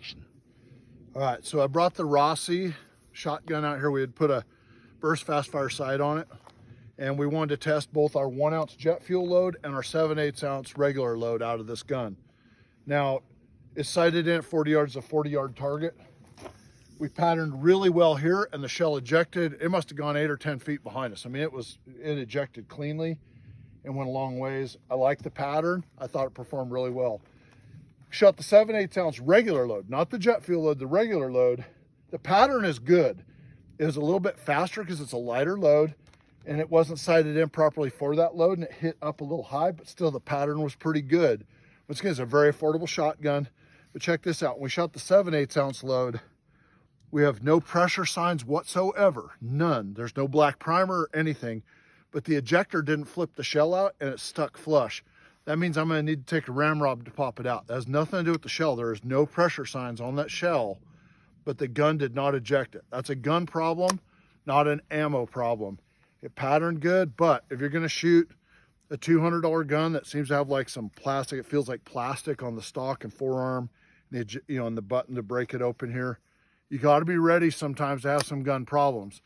action. All right, so I brought the Rossi shotgun out here. We had put a burst fast fire sight on it, and we wanted to test both our 1 ounce jet fuel load and our 7/8 ounce regular load out of this gun. Now, it's sighted in at 40 yards, a 40-yard target. We patterned really well here, and the shell ejected. It must have gone 8 or 10 feet behind us. I mean, it ejected cleanly and went a long ways. I like the pattern. I thought it performed really well. Shot the 7/8 ounce regular load, not the jet fuel load, the regular load. The pattern is good. It was a little bit faster because it's a lighter load, and it wasn't sighted in properly for that load, and it hit up a little high, but still the pattern was pretty good. Once again, it's a very affordable shotgun. But check this out. When we shot the 7/8 ounce load, we have no pressure signs whatsoever, none. There's no black primer or anything, but the ejector didn't flip the shell out and it stuck flush. That means I'm gonna need to take a ramrod to pop it out. That has nothing to do with the shell. There is no pressure signs on that shell, but the gun did not eject it. That's a gun problem, not an ammo problem. It patterned good, but if you're gonna shoot a $200 gun that seems to have like some plastic, it feels like plastic on the stock and forearm, and the button to break it open here, you got to be ready sometimes to have some gun problems.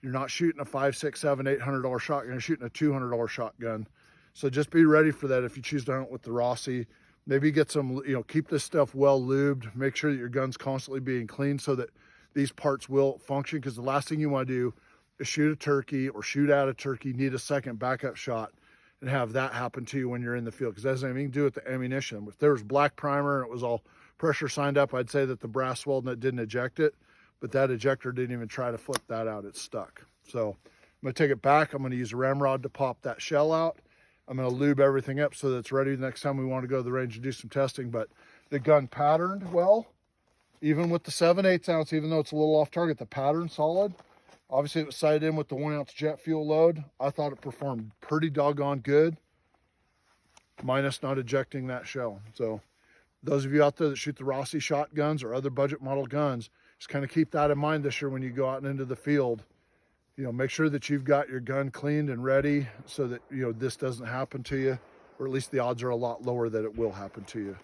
You're not shooting a $500, $600, $700, $800 shotgun, you're shooting a $200 shotgun. So just be ready for that if you choose to hunt with the Rossi. Maybe get some, keep this stuff well lubed. Make sure that your gun's constantly being cleaned so that these parts will function, because the last thing you want to do is shoot a turkey or shoot at a turkey, need a second backup shot, and have that happen to you when you're in the field, because that doesn't have anything to do with the ammunition. If there was black primer and it was all pressure signed up, I'd say that the brass swelled and it didn't eject it, but that ejector didn't even try to flip that out. It's stuck. So I'm gonna take it back. I'm gonna use a ramrod to pop that shell out. I'm gonna lube everything up so that it's ready the next time we want to go to the range and do some testing. But the gun patterned well, even with the 7/8 ounce, even though it's a little off target, the pattern solid. Obviously it was sighted in with the 1 ounce jet fuel load. I thought it performed pretty doggone good, minus not ejecting that shell. So those of you out there that shoot the Rossi shotguns or other budget model guns, just kind of keep that in mind this year when you go out and into the field. Make sure that you've got your gun cleaned and ready so that, this doesn't happen to you, or at least the odds are a lot lower that it will happen to you.